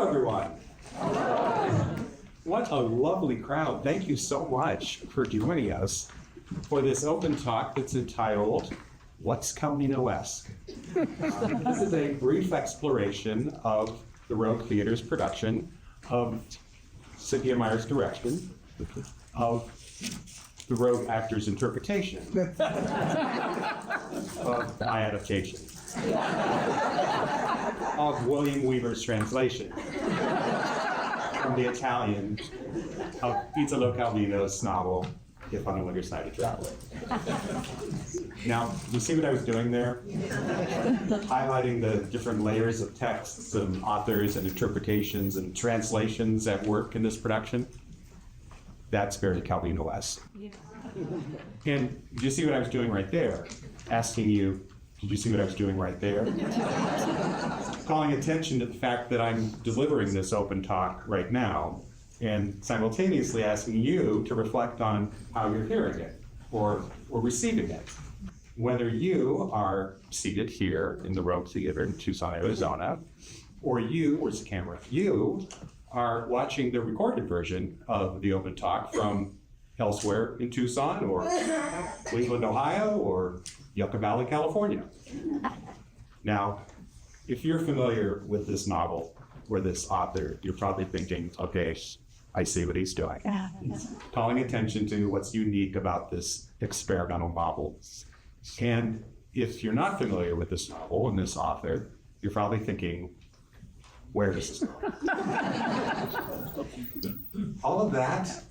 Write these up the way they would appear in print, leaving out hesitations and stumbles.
everyone. What a lovely crowd. Thank you so much for joining us for this open talk that's entitled, What's Calvino-esque? This is a brief exploration of the Rogue Theater's production of Cynthia Meyer's direction of the Rogue actor's interpretation of my adaptation of William Weaver's translation from the Italian of Italo Calvino's novel, If on a Winter's Night a Traveler. Now, you see what I was doing there? Highlighting the different layers of texts and authors and interpretations and translations at work in this production. That's very Calvino-esque. Yeah. And did you see what I was doing right there? Asking you, did you see what I was doing right there? Calling attention to the fact that I'm delivering this open talk right now, and simultaneously asking you to reflect on how you're hearing it or receiving it. Whether you are seated here in the Rogue Theater in Tucson, Arizona, or you, where's the camera? You are watching the recorded version of the open talk from elsewhere in Tucson or Cleveland, Ohio, or Yucca Valley, California. Now, if you're familiar with this novel or this author, you're probably thinking, okay, I see what he's doing. He's calling attention to what's unique about this experimental novel. And if you're not familiar with this novel and this author, you're probably thinking, where does this go? All of that,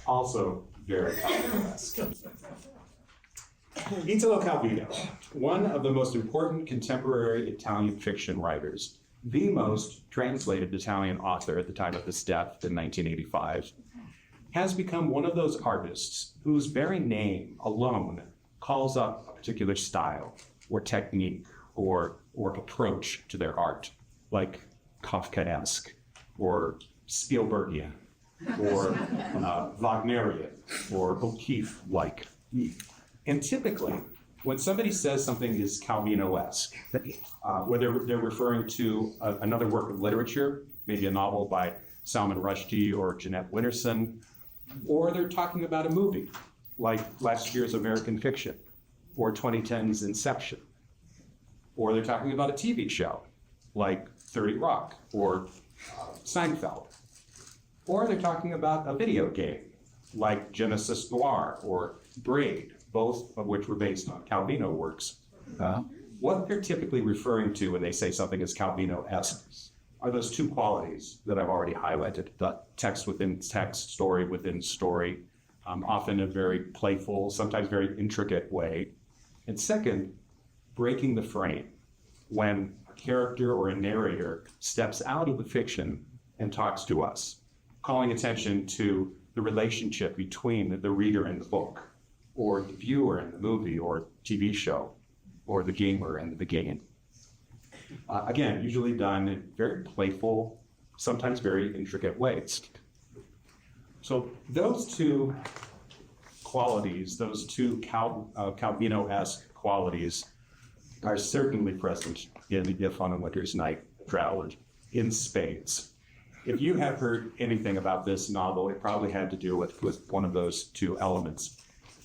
also very Calvino-esque. Italo Calvino, one of the most important contemporary Italian fiction writers, the most translated Italian author at the time of his death in 1985, has become one of those artists whose very name alone calls up a particular style or technique or approach to their art, like Kafkaesque or Spielbergian or Wagnerian or O'Keeffe-like. And typically, when somebody says something is Calvino-esque, whether they're referring to another work of literature, maybe a novel by Salman Rushdie or Jeanette Winterson, or they're talking about a movie, like last year's American Fiction, or 2010's Inception, or they're talking about a TV show, like 30 Rock, or Seinfeld, or they're talking about a video game, like Genesis Noir, or Braid, both of which were based on Calvino works. What they're typically referring to when they say something is Calvino-esque are those two qualities that I've already highlighted, the text within text, story within story, often in a very playful, sometimes very intricate way. And second, breaking the frame, when a character or a narrator steps out of the fiction and talks to us, calling attention to the relationship between the reader and the book, or the viewer in the movie or TV show, or the gamer and the game. Again, usually done in very playful, sometimes very intricate ways. So those two qualities, those two Calvino-esque qualities are certainly present in If on a Winter's Night Traveler in spades. If you have heard anything about this novel, it probably had to do with one of those two elements.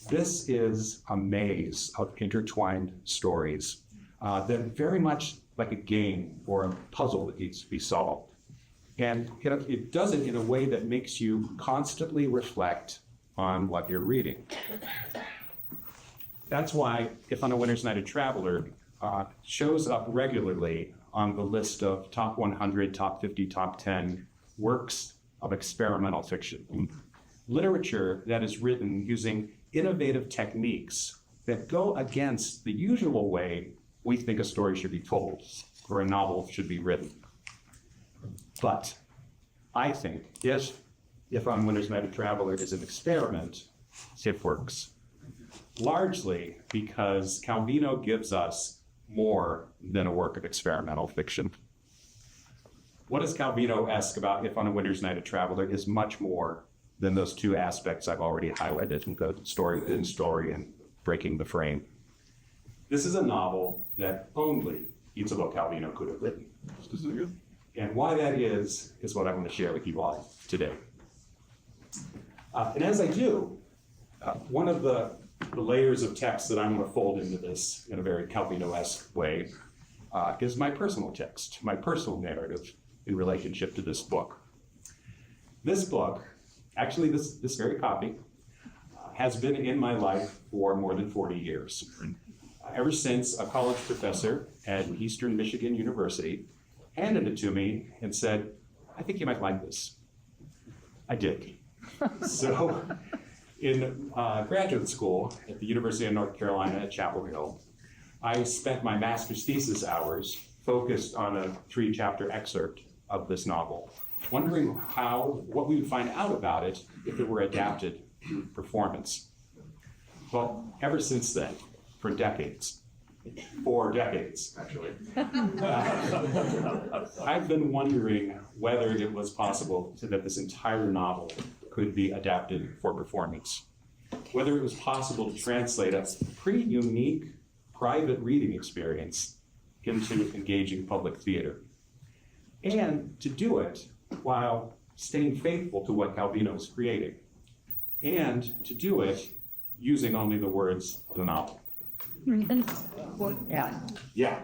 This is a maze of intertwined stories that very much like a game or a puzzle that needs to be solved. And it does it in a way that makes you constantly reflect on what you're reading. That's why If on a Winter's Night a Traveler shows up regularly on the list of top 100, top 50, top 10 works of experimental fiction. Literature that is written using innovative techniques that go against the usual way we think a story should be told or a novel should be written. But I think If on Winter's Night a Traveler is an experiment, it works. Largely because Calvino gives us more than a work of experimental fiction. What is Calvino-esque about If on a Winter's Night a Traveler is much more than those two aspects I've already highlighted, the story within story and breaking the frame. This is a novel that only Italo Calvino could have written. And why that is what I'm going to share with you all today. And as I do, one of the layers of text that I'm going to fold into this in a very Calvino-esque way is my personal text, my personal narrative in relationship to this book. This book, actually this very copy, has been in my life for more than 40 years. Ever since a college professor at Eastern Michigan University handed it to me and said, I think you might like this. I did. So in graduate school at the University of North Carolina at Chapel Hill, I spent my master's thesis hours focused on a 3-chapter excerpt of this novel, wondering what we would find out about it if it were adapted to performance. Well, ever since then, for decades actually, I've been wondering whether it was possible that this entire novel could be adapted for performance, whether it was possible to translate a pretty unique private reading experience into engaging public theater, and to do it while staying faithful to what Calvino was creating, and to do it using only the words of the novel. Yeah.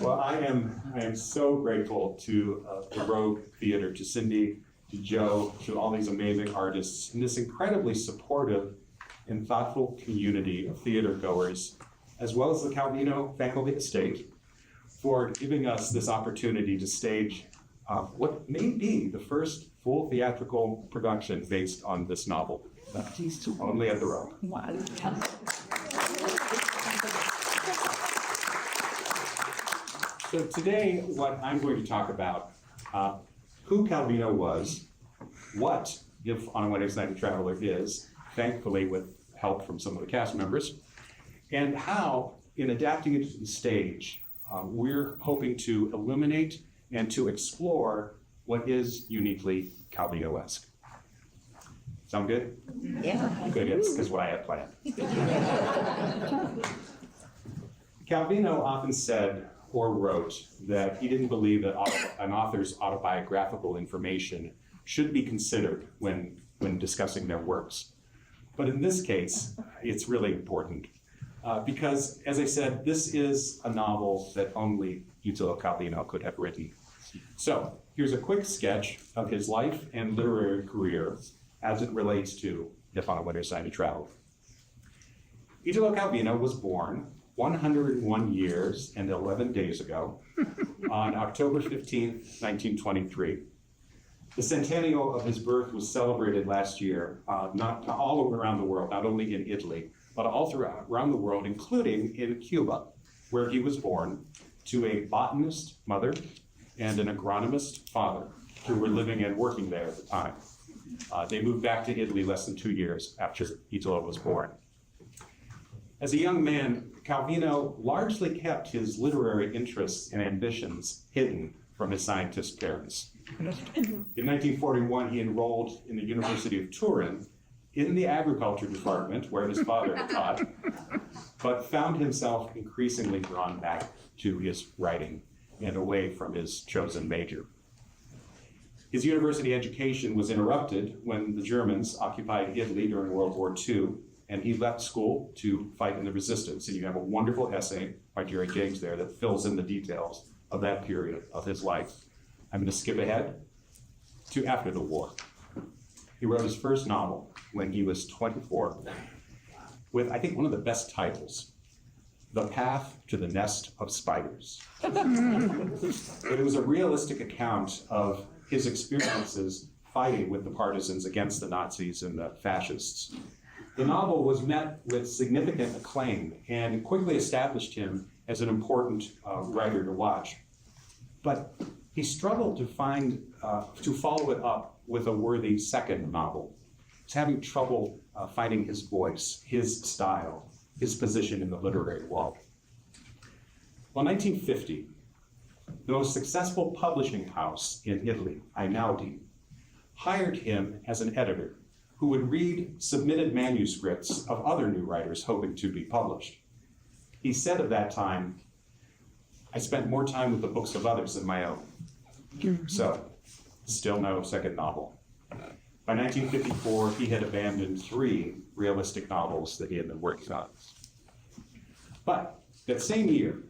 Well, I am so grateful to the Rogue Theater, to Cindy, to Joe, to all these amazing artists, and this incredibly supportive and thoughtful community of theater goers, as well as the Calvino faculty estate, for giving us this opportunity to stage what may be the first full theatrical production based on this novel. Only at the Rogue. Wow. So today, what I'm going to talk about, who Calvino was, what If on a Wednesday Night a Traveler is, thankfully with help from some of the cast members, and how, in adapting it to the stage, we're hoping to illuminate and to explore what is uniquely Calvino-esque. Sound good? Yeah. Good, it's what I had planned. Calvino often said or wrote that he didn't believe that an author's autobiographical information should be considered when discussing their works. But in this case, it's really important because, as I said, this is a novel that only Italo Calvino could have written. So here's a quick sketch of his life and literary career as it relates to If on a Winter's Night a Traveler. Italo Calvino was born 101 years and 11 days ago on October 15th, 1923. The centennial of his birth was celebrated last year, not all around the world, not only in Italy, but all throughout around the world, including in Cuba, where he was born to a botanist mother and an agronomist father who were living and working there at the time. They moved back to Italy less than 2 years after Italo was born. As a young man, Calvino largely kept his literary interests and ambitions hidden from his scientist parents. In 1941, he enrolled in the University of Turin in the agriculture department, where his father had taught, but found himself increasingly drawn back to his writing and away from his chosen major. His university education was interrupted when the Germans occupied Italy during World War II, and he left school to fight in the resistance. And you have a wonderful essay by Jerry James there that fills in the details of that period of his life. I'm going to skip ahead to after the war. He wrote his first novel when he was 24, with, I think, one of the best titles, The Path to the Nest of Spiders. It was a realistic account of his experiences fighting with the partisans against the Nazis and the fascists. The novel was met with significant acclaim and quickly established him as an important writer to watch. But he struggled to follow it up with a worthy second novel. He's having trouble finding his voice, his style, his position in the literary world. Well, 1950, the most successful publishing house in Italy, Einaudi, hired him as an editor who would read submitted manuscripts of other new writers hoping to be published. He said at that time, I spent more time with the books of others than my own. So, still no second novel. By 1954, he had abandoned 3 realistic novels that he had been working on. But that same year,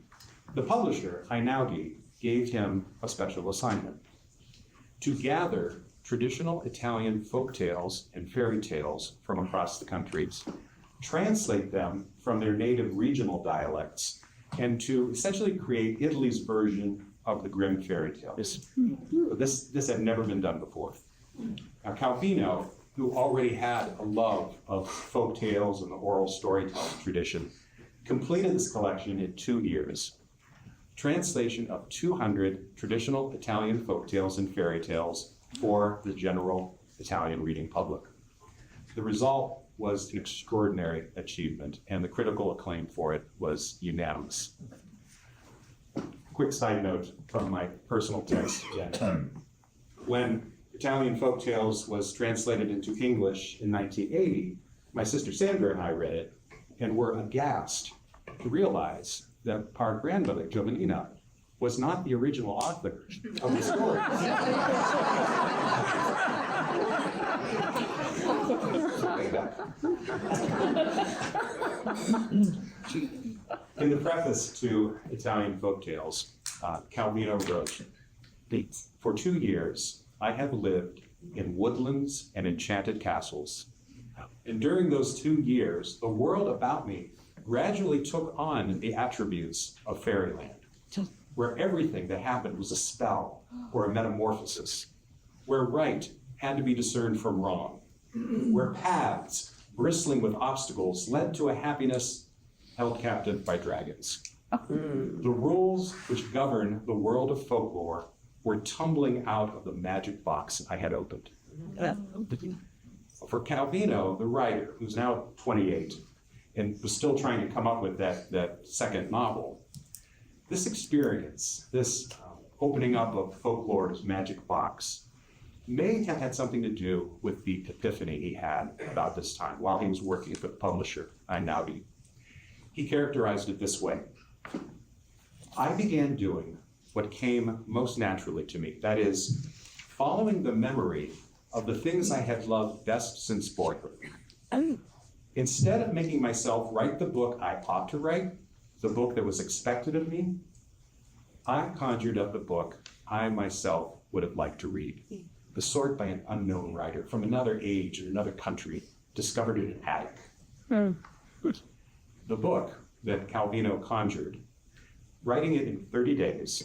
the publisher, Einaudi, gave him a special assignment to gather traditional Italian folk tales and fairy tales from across the countries, translate them from their native regional dialects, and to essentially create Italy's version of the Grimm fairy tale. This had never been done before. Now, Calvino, who already had a love of folk tales and the oral storytelling tradition, completed this collection in 2 years. Translation of 200 traditional Italian folk tales and fairy tales for the general Italian reading public. The result was an extraordinary achievement, and the critical acclaim for it was unanimous. Quick side note from my personal text again. When Italian folk tales was translated into English in 1980, my sister Sandra and I read it and were aghast to realize that our grandmother, Giovannina, was not the original author of the story. In the preface to Italian folktales, Calvino wrote, "For 2 years, I have lived in woodlands and enchanted castles. And during those 2 years, the world about me gradually took on the attributes of fairyland, where everything that happened was a spell or a metamorphosis, where right had to be discerned from wrong, where paths bristling with obstacles led to a happiness held captive by dragons. The rules which govern the world of folklore were tumbling out of the magic box I had opened." For Calvino, the writer, who's now 28, and was still trying to come up with that second novel, this experience, this opening up of folklore's magic box, may have had something to do with the epiphany he had about this time while he was working for the publisher, Einaudi. He characterized it this way: "I began doing what came most naturally to me, that is, following the memory of the things I had loved best since boyhood. Instead of making myself write the book I ought to write, the book that was expected of me, I conjured up the book I myself would have liked to read, the sort by an unknown writer from another age or another country, discovered in an attic." The book that Calvino conjured, writing it in 30 days,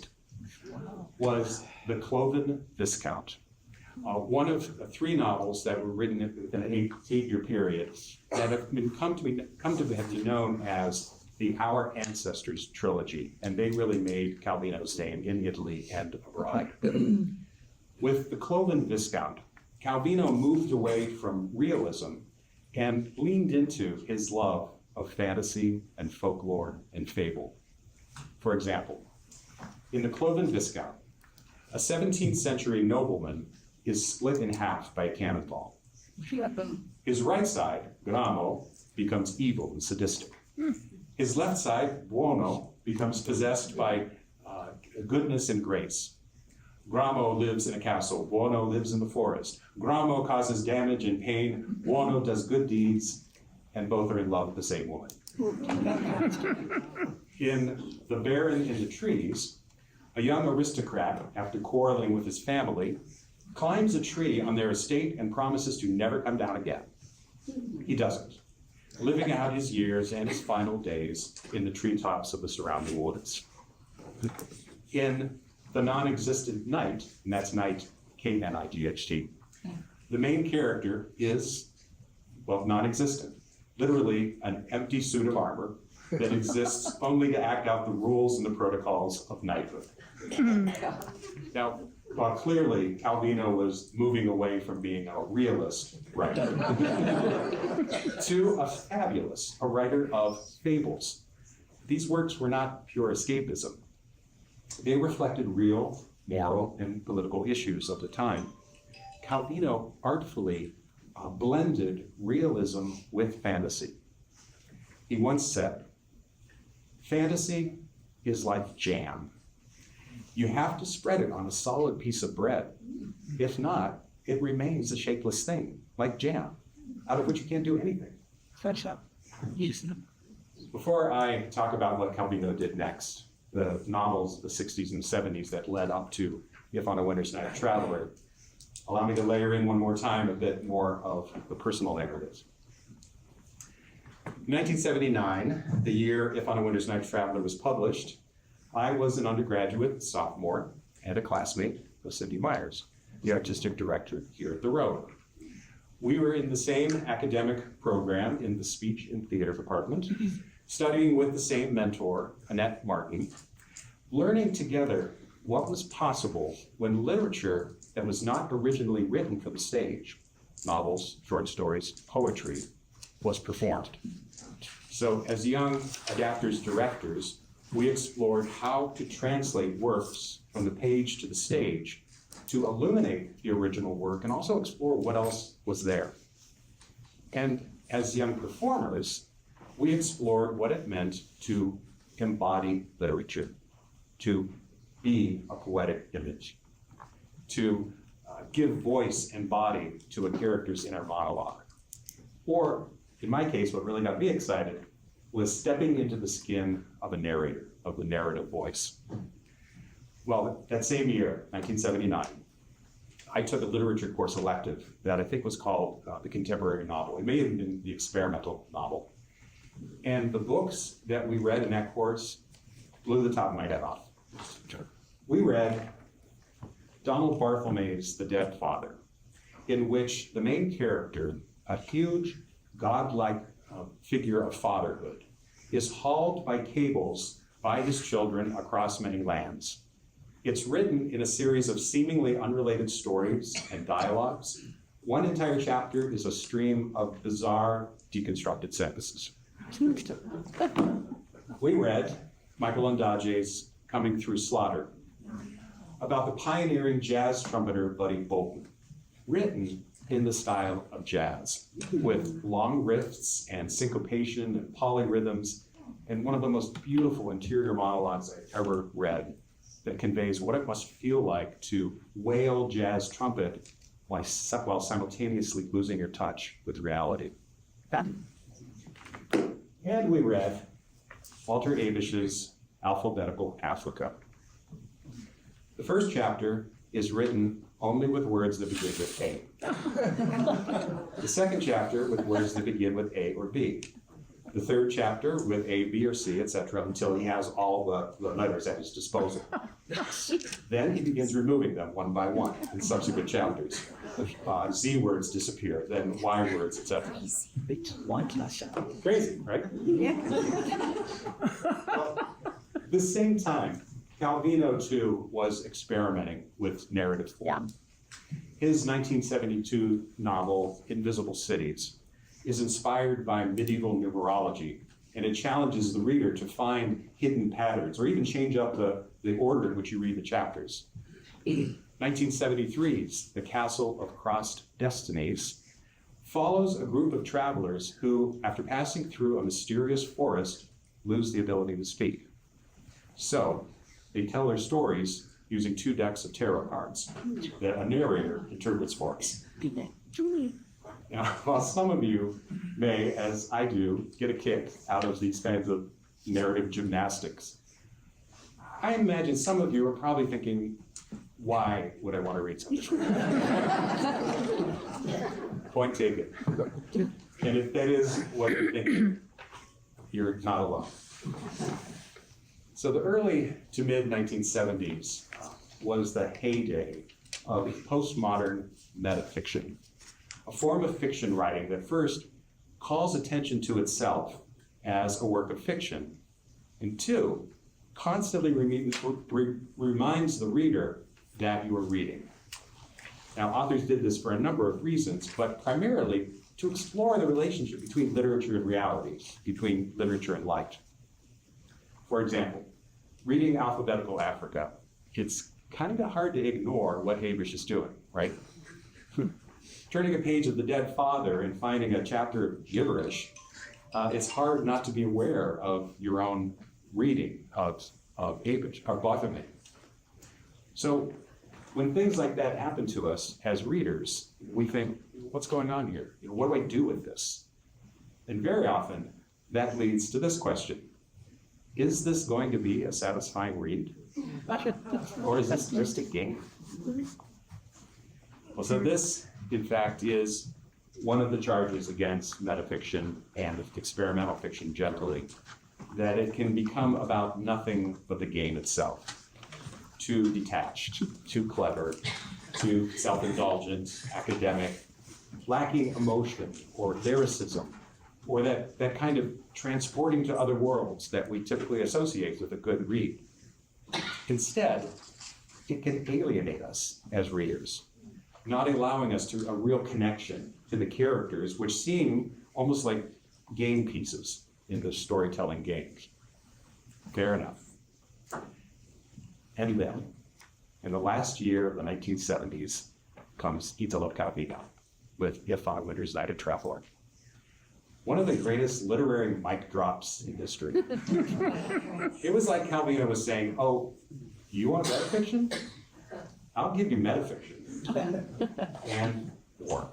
was The Cloven Viscount, one of 3 novels that were written in an 8-year period that have come to be known as the Our Ancestors trilogy, and they really made Calvino's name in Italy and abroad. With The Cloven Viscount, Calvino moved away from realism and leaned into his love of fantasy and folklore and fable. For example, in The Cloven Viscount, a 17th century nobleman is split in half by a cannonball. His right side, Gramo, becomes evil and sadistic. His left side, Buono, becomes possessed by goodness and grace. Gramo lives in a castle, Buono lives in the forest. Gramo causes damage and pain, Buono does good deeds, and both are in love with the same woman. In The Baron in the Trees, a young aristocrat, after quarreling with his family, climbs a tree on their estate and promises to never come down again. He doesn't, living out his years and his final days in the treetops of the surrounding woods. In The Non-Existent Knight, and that's Knight, K-N-I-G-H-T, the main character is, well, non-existent, literally an empty suit of armor that exists only to act out the rules and the protocols of knighthood. Now, while clearly Calvino was moving away from being a realist writer to a fabulous, a writer of fables. These works were not pure escapism. They reflected real, moral, and political issues of the time. Calvino artfully blended realism with fantasy. He once said, "Fantasy is like jam. You have to spread it on a solid piece of bread. If not, it remains a shapeless thing, like jam, out of which you can't do anything. Before I talk about what Calvino did next, the novels, the 60s and 70s that led up to If on a Winter's Night Traveler, allow me to layer in one more time a bit more of the personal narrative. In 1979, the year If on a Winter's Night Traveler was published, I was an undergraduate, sophomore, and a classmate of Cindy Myers, the artistic director here at the Road. We were in the same academic program in the speech and theater department, studying with the same mentor, Annette Martin, learning together what was possible when literature that was not originally written for the stage, novels, short stories, poetry, was performed. So as young adaptors, directors, we explored how to translate works from the page to the stage to illuminate the original work and also explore what else was there. And as young performers, we explored what it meant to embody literature, to be a poetic image, to give voice and body to a character's inner monologue. Or, in my case, what really got me excited was stepping into the skin of a narrator, of the narrative voice. Well, that same year, 1979, I took a literature course elective that I think was called the contemporary novel. It may have been the experimental novel. And the books that we read in that course blew the top of my head off. We read Donald Barthelme's The Dead Father, in which the main character, a huge, godlike figure of fatherhood, is hauled by cables by his children across many lands. It's written in a series of seemingly unrelated stories and dialogues. One entire chapter is a stream of bizarre, deconstructed sentences. We read Michael Ondaatje's Coming Through Slaughter, about the pioneering jazz trumpeter Buddy Bolton, written in the style of jazz, with long riffs and syncopation and polyrhythms, and one of the most beautiful interior monologues I've ever read that conveys what it must feel like to wail jazz trumpet while simultaneously losing your touch with reality. And we read Walter Avish's Alphabetical Africa. The first chapter is written only with words that begin with A. The second chapter with words that begin with A or B. The third chapter with A, B, or C, etc., until he has all the letters at his disposal. Then he begins removing them one by one in subsequent chapters. Z words disappear, then Y words, etc. Crazy, right? Well, at the same time, Calvino, too, was experimenting with narrative form. His 1972 novel, Invisible Cities, is inspired by medieval numerology, and it challenges the reader to find hidden patterns or even change up the order in which you read the chapters. 1973's The Castle of Crossed Destinies follows a group of travelers who, after passing through a mysterious forest, lose the ability to speak. So, they tell their stories using 2 decks of tarot cards that a narrator interprets for us. Now, while some of you may, as I do, get a kick out of these kinds of narrative gymnastics, I imagine some of you are probably thinking, why would I want to read something? Point taken. And if that is what you're thinking, you're not alone. So the early to mid 1970s was the heyday of postmodern metafiction, a form of fiction writing that first calls attention to itself as a work of fiction, and 2, constantly reminds the reader that you are reading. Now, authors did this for a number of reasons, but primarily to explore the relationship between literature and reality, between literature and light. For example, reading Alphabetical Africa, it's kind of hard to ignore what Habish is doing, right? Turning a page of The Dead Father and finding a chapter of gibberish, it's hard not to be aware of your own reading of of Botherman. So when things like that happen to us as readers, we think, what's going on here? What do I do with this? And very often, that leads to this question. Is this going to be a satisfying read? Or is this just a game? Well, so this, in fact, is one of the charges against metafiction and experimental fiction generally, that it can become about nothing but the game itself. Too detached, too clever, too self-indulgent, academic, lacking emotion or lyricism, or that kind of transporting to other worlds that we typically associate with a good read. Instead, it can alienate us as readers, not allowing us to a real connection to the characters, which seem almost like game pieces in the storytelling games. Fair enough. And then, in the last year of the 1970s, comes Italo Calvino with If on a Winter's Night a Traveler. One of the greatest literary mic drops in history. It was like Calvino was saying, oh, you want metafiction? I'll give you metafiction. And more.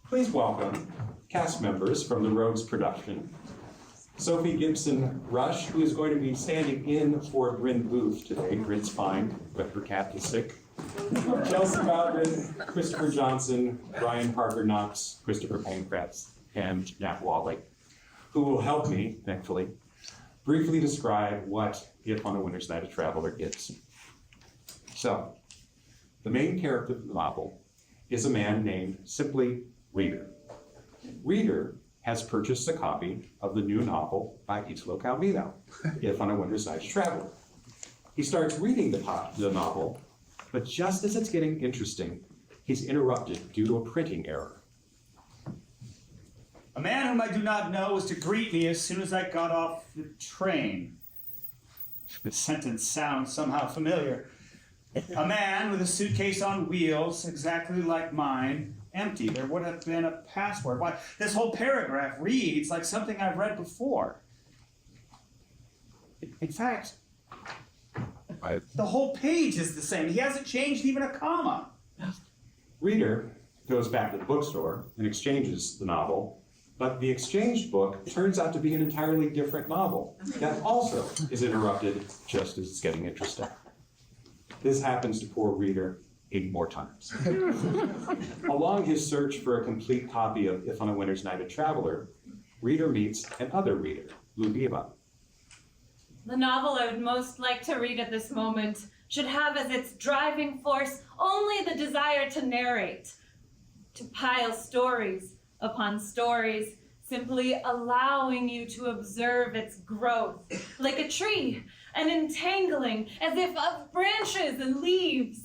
Please welcome cast members from the Rhodes production. Sophie Gibson Rush, who is going to be standing in for Bryn Booth today. Bryn's fine, but her cat is sick. Chelsea Bowden, Christopher Johnson, Brian Parker Knox, Christopher Pankratz, and Nat Wally, who will help me, thankfully, briefly describe what If on a Winter's Night a Traveler is. So, the main character of the novel is a man named simply Reader. Reader has purchased a copy of the new novel by Italo Calvino, If on a Winter's Night a Traveler. He starts reading the novel, but just as it's getting interesting, he's interrupted due to a printing error. A man whom I do not know was to greet me as soon as I got off the train. The sentence sounds somehow familiar. A man with a suitcase on wheels, exactly like mine, empty. There would have been a password. Why, this whole paragraph reads like something I've read before. In fact, the whole page is the same. He hasn't changed even a comma. Reader goes back to the bookstore and exchanges the novel, but the exchanged book turns out to be an entirely different novel that also is interrupted just as it's getting interesting. This happens to poor Reader 8 more times. Along his search for a complete copy of If on a Winter's Night a Traveler, Reader meets another reader, Ludmila. The novel I would most like to read at this moment should have as its driving force only the desire to narrate, to pile stories upon stories, simply allowing you to observe its growth, like a tree, an entangling as if of branches and leaves.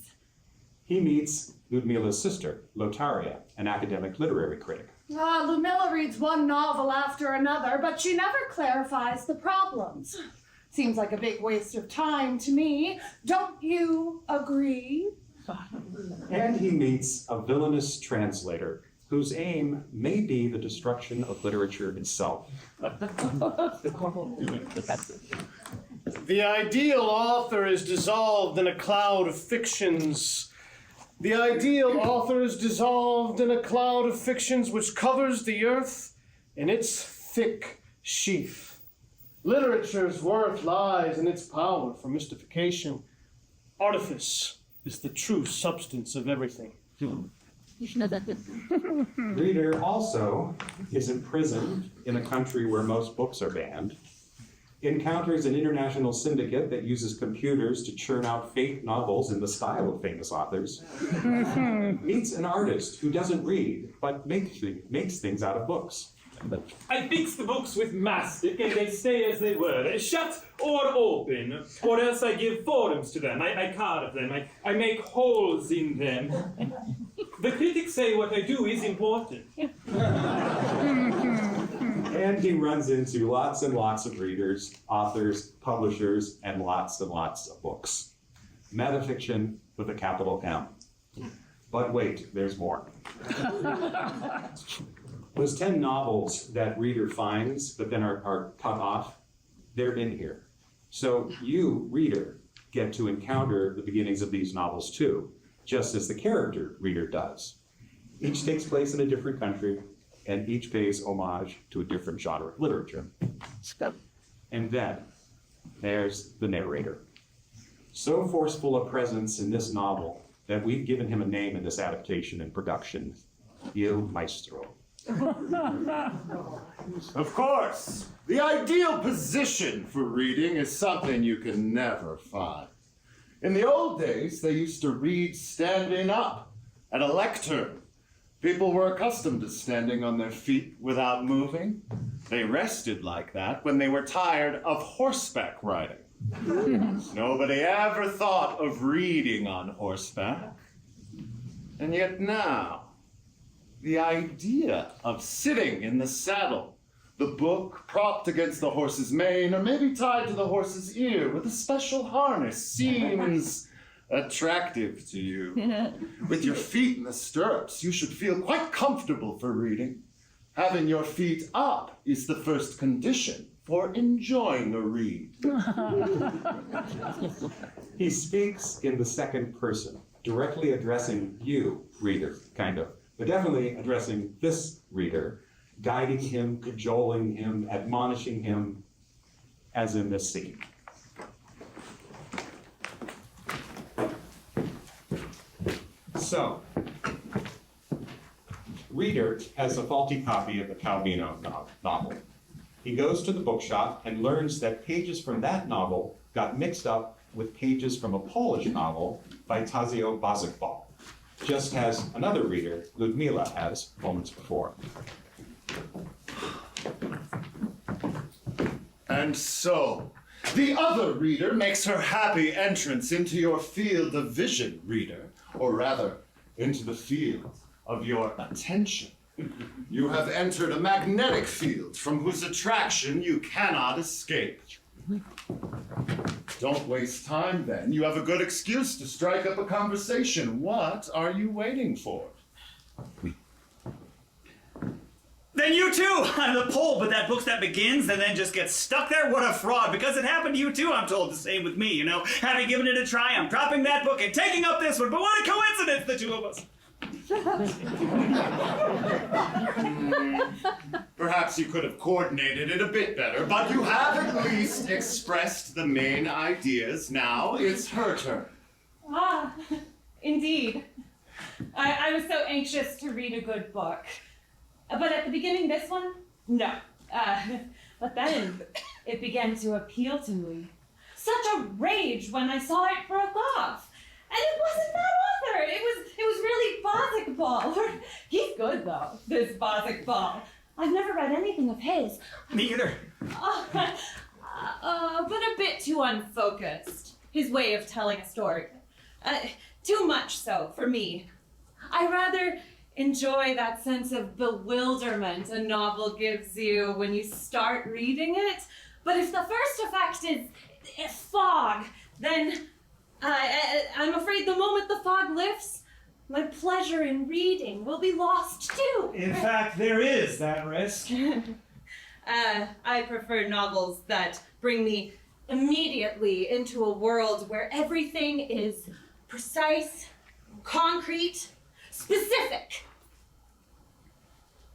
He meets Ludmila's sister, Lotaria, an academic literary critic. Ludmila reads one novel after another, but she never clarifies the problems. Seems like a big waste of time to me. Don't you agree? And he meets a villainous translator whose aim may be the destruction of literature itself. The ideal author is dissolved in a cloud of fictions. The ideal author is dissolved in a cloud of fictions which covers the earth in its thick sheath. Literature's worth lies in its power for mystification. Artifice is the true substance of everything. Reader also is imprisoned in a country where most books are banned, encounters an international syndicate that uses computers to churn out fake novels in the style of famous authors, meets an artist who doesn't read but makes things out of books. I fix the books with mastic and they stay as they were, shut or open, or else I give forms to them. I carve them, I make holes in them. The critics say what I do is important. And he runs into lots and lots of readers, authors, publishers, and lots of books. Metafiction with a capital M. But wait, there's more. Those 10 novels that Reader finds, but then are cut off they're in here. So you, reader, get to encounter the beginnings of these novels too, just as the character reader does. Each takes place in a different country, and each pays homage to a different genre of literature. And then there's the narrator. So forceful a presence in this novel that we've given him a name in this adaptation and production, Il Maestro. Of course, the ideal position for reading is something you can never find. In the old days, they used to read standing up at a lectern. People were accustomed to standing on their feet without moving. They rested like that when they were tired of horseback riding. Nobody ever thought of reading on horseback. And yet now, the idea of sitting in the saddle, the book propped against the horse's mane, or maybe tied to the horse's ear with a special harness, seems attractive to you. With your feet in the stirrups, you should feel quite comfortable for reading. Having your feet up is the first condition for enjoying a read. He speaks in the second person, directly addressing you, reader, kind of, but definitely addressing this reader, guiding him, cajoling him, admonishing him, as in this scene. So, reader has a faulty copy of the Calvino novel. He goes to the bookshop and learns that pages from that novel got mixed up with pages from a Polish novel by Tazio Bazykbal, just as another reader, Ludmila, has moments before. And so, the other reader makes her happy entrance into your field of vision, reader, or rather, into the field of your attention. You have entered a magnetic field from whose attraction you cannot escape. Don't waste time then. You have a good excuse to strike up a conversation. What are you waiting for? Then you too! I'm the pole, but that book that begins and then just gets stuck there? What a fraud, because it happened to you too, I'm told. The same with me, you know? Having given it a try, I'm dropping that book and taking up this one, but what a coincidence, the two of us! Perhaps you could have coordinated it a bit better, but you have at least expressed the main ideas. Now it's her turn. Ah, indeed. I was so anxious to read a good book. But at the beginning, this one? No. But then it began to appeal to me. Such a rage when I saw it broke off. And it wasn't that author. It was really Bazykbal. He's good though, this Bazykbal. I've never read anything of his. Me either. But a bit too unfocused. His way of telling a story. Too much so for me. I rather enjoy that sense of bewilderment a novel gives you when you start reading it. But if the first effect is fog, then I'm afraid the moment the fog lifts, my pleasure in reading will be lost too. In fact, there is that risk. I prefer novels that bring me immediately into a world where everything is precise, concrete, specific.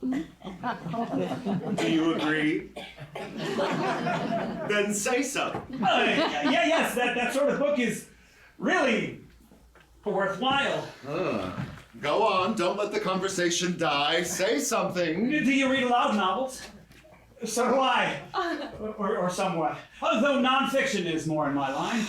Do you agree? Then say so. Yes, that sort of book is really worthwhile. Go on, don't let the conversation die. Say something. Do you read aloud novels? So do I. Or somewhat. Although nonfiction is more in my line.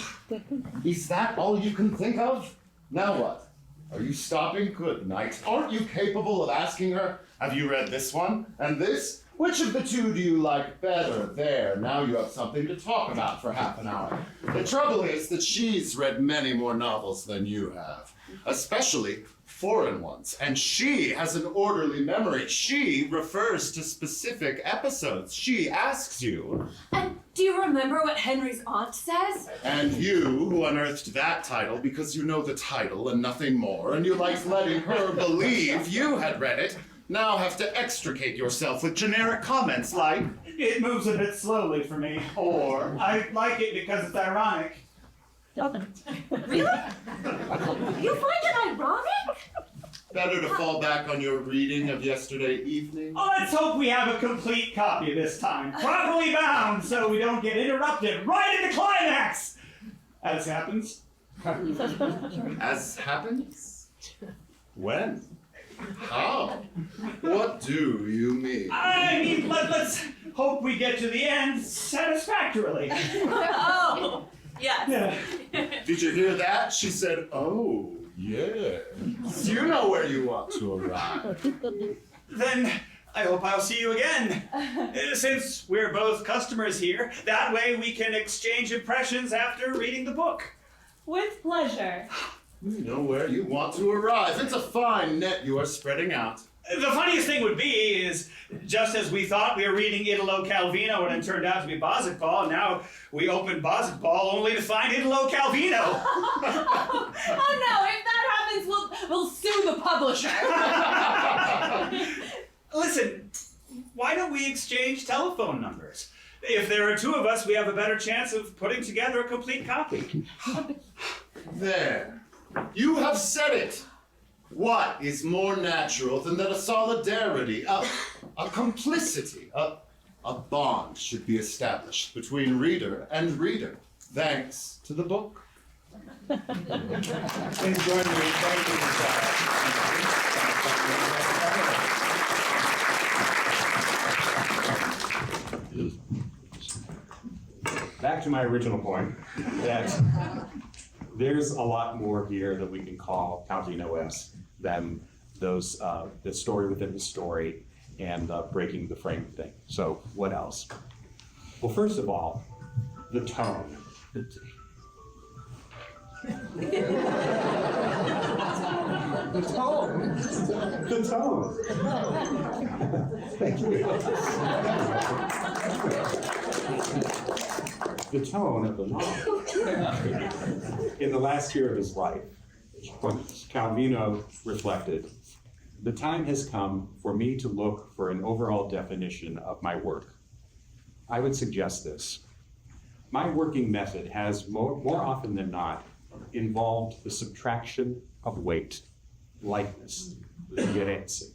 Is that all you can think of? Now what? Are you stopping? Good night. Aren't you capable of asking her, have you read this one and this? Which of the two do you like better? There, now you have something to talk about for half an hour. The trouble is that she's read many more novels than you have, especially foreign ones. And she has an orderly memory. She refers to specific episodes. She asks you. And do you remember what Henry's aunt says? And you, who unearthed that title because you know the title and nothing more, and you liked letting her believe you had read it, now have to extricate yourself with generic comments like, It moves a bit slowly for me. Or, I like it because it's ironic. Really? You find it ironic? better to fall back on your reading of yesterday evening? Oh, let's hope we have a complete copy this time. Properly bound so we don't get interrupted right at the climax! As happens. As happens? When? How? What do you mean? I mean, let's hope we get to the end satisfactorily. Oh, yes. Yeah. Did you hear that? She said, oh, yes. You know where you want to arrive. Then I hope I'll see you again. Since we're both customers here, that way we can exchange impressions after reading the book. With pleasure. You know where you want to arrive. It's a fine net you are spreading out. The funniest thing would be is, just as we thought we were reading Italo Calvino and it turned out to be Ball, now we open Ball only to find Italo Calvino. Oh no, if that happens, we'll sue the publisher. Listen, why don't we exchange telephone numbers? If there are two of us, we have a better chance of putting together a complete copy. There. You have said it. What is more natural than that a solidarity, a complicity, a bond should be established between reader and reader, thanks to the book? Please join me in thanking Back to my original point, that there's a lot more here that we can call Calvino-esque than those the story within the story and breaking the frame thing. So what else? Well, first of all, the tone. The tone. The tone. Thank you. The tone of the novel. In the last year of his life, when Calvino reflected, the time has come for me to look for an overall definition of my work. I would suggest this. My working method has more often than not involved the subtraction of weight, lightness, violenza.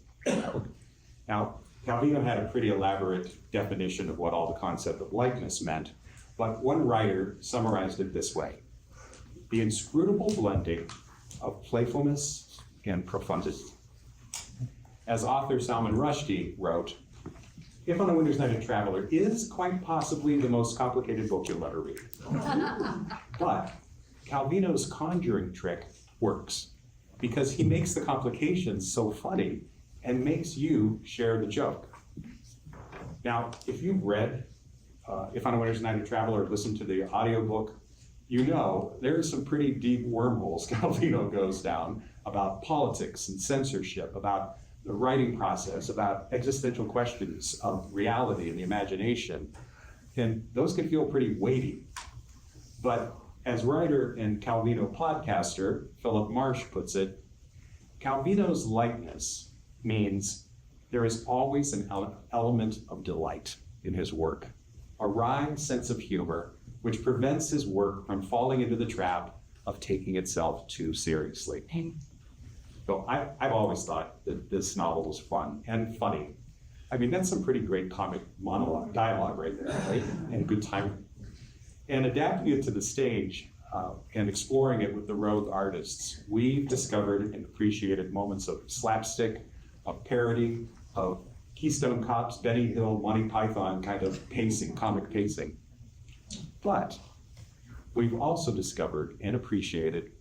Now, Calvino had a pretty elaborate definition of what all the concept of lightness meant, but one writer summarized it this way: the inscrutable blending of playfulness and profundity. As author Salman Rushdie wrote, If on a Winter's Night a Traveler is quite possibly the most complicated book you'll ever read. But Calvino's conjuring trick works because he makes the complications so funny and makes you share the joke. Now, if you've read If on a Winter's Night a Traveler, listened to the audiobook, you know there's some pretty deep wormholes Calvino goes down about politics and censorship, about the writing process, about existential questions of reality and the imagination. And those can feel pretty weighty. But as writer and Calvino podcaster Philip Marsh puts it, Calvino's lightness means there is always an element of delight in his work, a wry sense of humor which prevents his work from falling into the trap of taking itself too seriously. So I've always thought that this novel was fun and funny. I mean, that's some pretty great comic dialogue right there, right? And good timing. And adapting it to the stage and exploring it with the rogue artists, we've discovered and appreciated moments of slapstick, of parody, of Keystone Cops, Benny Hill, Monty Python kind of pacing, comic pacing. But we've also discovered and appreciated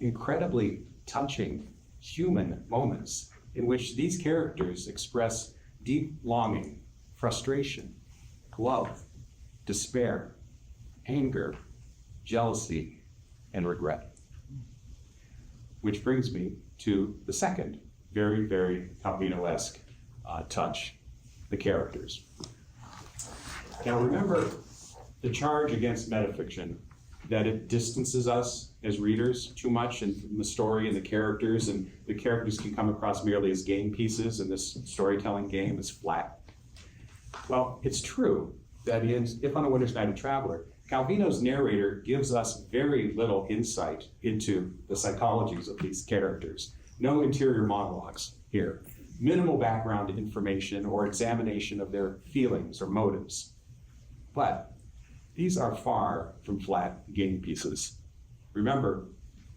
incredibly touching human moments in which these characters express deep longing, frustration, love, despair, anger, jealousy, and regret. Which brings me to the second very, very Calvino-esque touch, the characters. Now remember, the charge against metafiction that it distances us as readers too much in the story and the characters can come across merely as game pieces, and this storytelling game is flat. Well, it's true that in If on a Winter's Night a Traveler, Calvino's narrator gives us very little insight into the psychologies of these characters. No interior monologues here. Minimal background information or examination of their feelings or motives. But these are far from flat game pieces. Remember,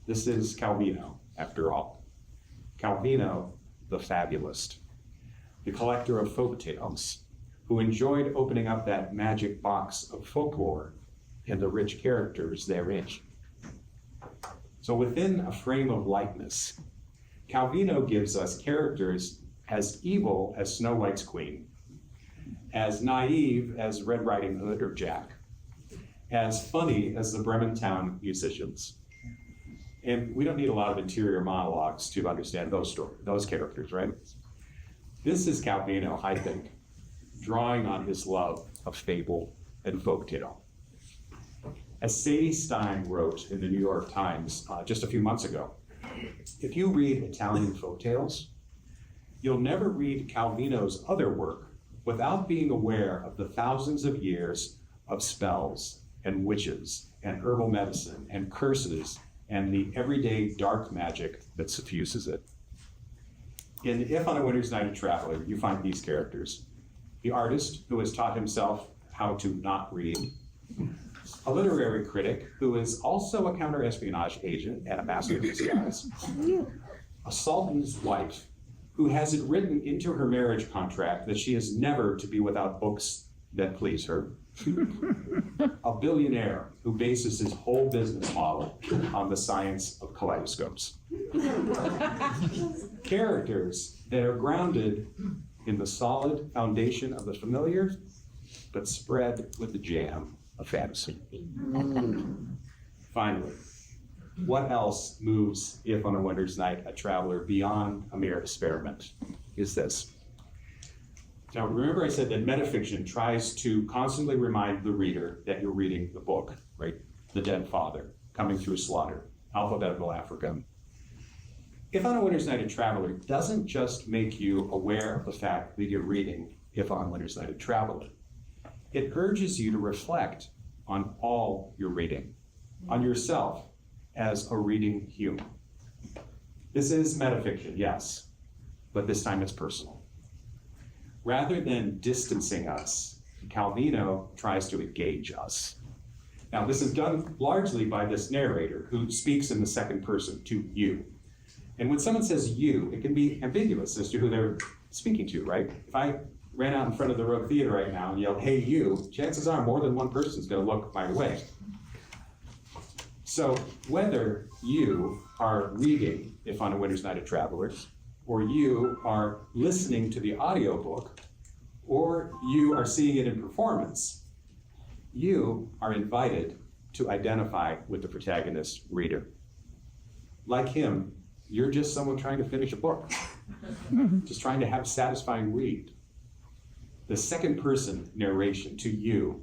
this is Calvino, after all. Calvino, the fabulist, the collector of folk tales, who enjoyed opening up that magic box of folklore and the rich characters therein. So within a frame of likeness, Calvino gives us characters as evil as Snow White's queen, as naive as Red Riding Hood or Jack, as funny as the Bremen Town musicians. And we don't need a lot of interior monologues to understand those characters, right? This is Calvino, I think, drawing on his love of fable and folktale. As Sadie Stein wrote in the New York Times just a few months ago, if you read Italian folktales, you'll never read Calvino's other work without being aware of the thousands of years of spells and witches and herbal medicine and curses and the everyday dark magic that suffuses it. In If on a Winter's Night a Traveler, you find these characters. The artist who has taught himself how to not read. A literary critic who is also a counter-espionage agent and a master of disguise. A sultan's wife who has it written into her marriage contract that she is never to be without books that please her. A billionaire who bases his whole business model on the science of kaleidoscopes. Characters that are grounded in the solid foundation of the familiar, but spread with the jam of fantasy. Finally, what else moves If on a Winter's Night a Traveler beyond a mere experiment is this. Now, remember I said that metafiction tries to constantly remind the reader that you're reading the book, right? The Dead Father, Coming Through Slaughter, Alphabetical Africa. If on a Winter's Night a Traveler doesn't just make you aware of the fact that you're reading If on a Winter's Night a Traveler, it urges you to reflect on all you're reading, on yourself as a reading human. This is metafiction, yes, but this time it's personal. Rather than distancing us, Calvino tries to engage us. Now, this is done largely by this narrator who speaks in the second person to you. And when someone says you, it can be ambiguous as to who they're speaking to, right? If I ran out in front of the Rogue Theater right now and yelled, "Hey, you," chances are more than one person's gonna look my way. So whether you are reading If on a Winter's Night a Traveler, or you are listening to the audiobook, or you are seeing it in performance, you are invited to identify with the protagonist reader. Like him, you're just someone trying to finish a book, just trying to have a satisfying read. The second person narration to you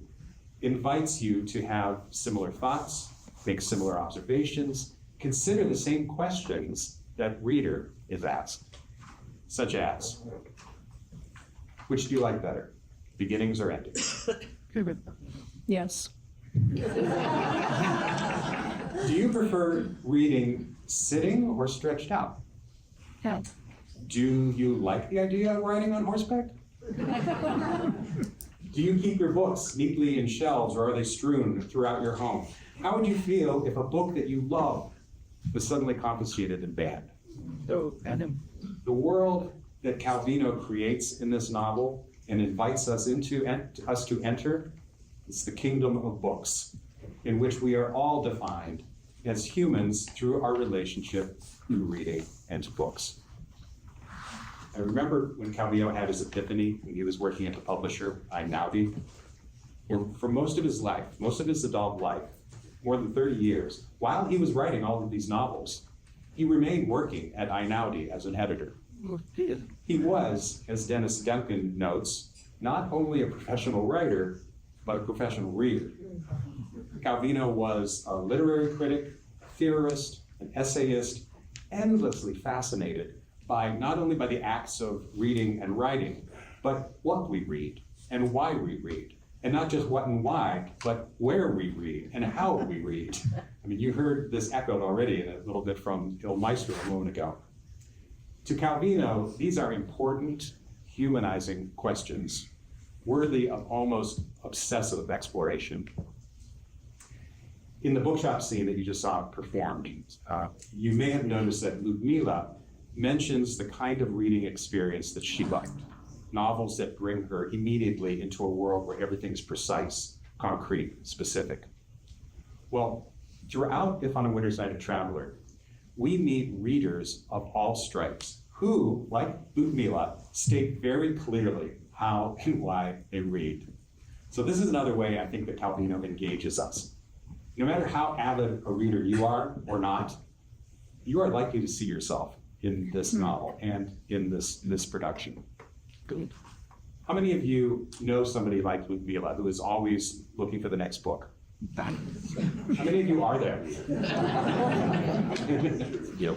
invites you to have similar thoughts, make similar observations, consider the same questions that reader is asked, such as, which do you like better, beginnings or endings? Yes. Do you prefer reading sitting or stretched out? Yeah. Do you like the idea of riding on horseback? Do you keep your books neatly in shelves, or are they strewn throughout your home? How would you feel if a book that you love was suddenly confiscated and banned? Oh, Adam. The world that Calvino creates in this novel and invites us to enter is the kingdom of books, in which we are all defined as humans through our relationship to reading and to books. I remember when Calvino had his epiphany when he was working at the publisher, Einaudi. For most of his life, most of his adult life, more than 30 years, while he was writing all of these novels, he remained working at Einaudi as an editor. He was, as Dennis Duncan notes, not only a professional writer, but a professional reader. Calvino was a literary critic, a theorist, an essayist, endlessly fascinated by not only by the acts of reading and writing, but what we read and why we read. And not just what and why, but where we read and how we read. I mean, you heard this echoed already in a little bit from Il Maestro a moment ago. To Calvino, these are important, humanizing questions, worthy of almost obsessive exploration. In the bookshop scene that you just saw performed, you may have noticed that Ludmila mentions the kind of reading experience that she liked. Novels that bring her immediately into a world where everything is precise, concrete, specific. Well, throughout If on a Winter's Night a Traveler, we meet readers of all stripes who, like Ludmila, state very clearly how and why they read. So this is another way I think that Calvino engages us. No matter how avid a reader you are or not, you are likely to see yourself in this novel and in this production. Good. How many of you know somebody like Ludmila who is always looking for the next book? How many of you are there? Yep.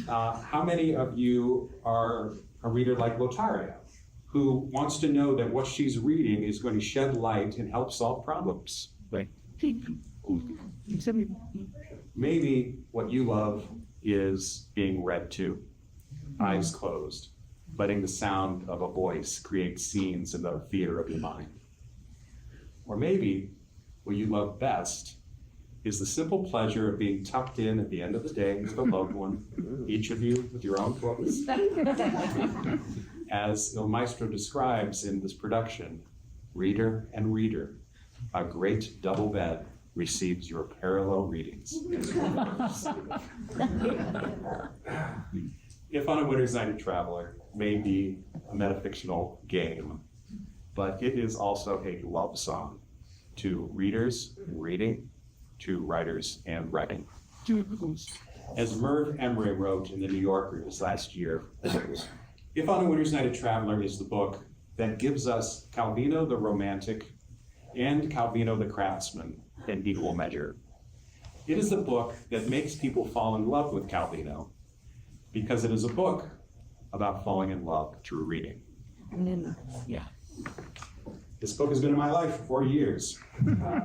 How many of you are a reader like Lotaria, who wants to know that what she's reading is going to shed light and help solve problems? Right. Maybe what you love is being read to, eyes closed, letting the sound of a voice create scenes in the theater of your mind. Or maybe what you love best is the simple pleasure of being tucked in at the end of the day with a loved one, each of you with your own clothes. As Il Maestro describes in this production, reader and reader, a great double bed receives your parallel readings. If on a Winter's Night a Traveler may be a metafictional game, but it is also a love song to readers and reading, to writers and writing. As Merv Emery wrote in the New Yorker this last year, If on a Winter's Night a Traveler is the book that gives us Calvino the romantic and Calvino the craftsman in equal measure. It is a book that makes people fall in love with Calvino because it is a book about falling in love through reading. Yeah. This book has been in my life for 4 years.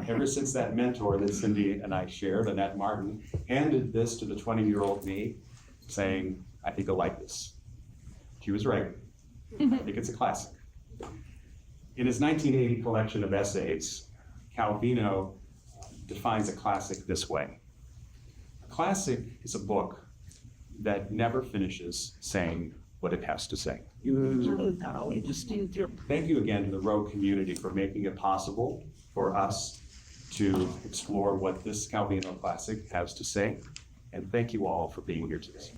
Ever since that mentor that Cindy and I shared, Annette Martin, handed this to the 20-year-old me, saying, I think you'll like this. She was right. I think it's a classic. In his 1980 collection of essays, Calvino defines a classic this way. A classic is a book that never finishes saying what it has to say. Thank you again to the Rogue community for making it possible for us to explore what this Calvino classic has to say. And thank you all for being here today.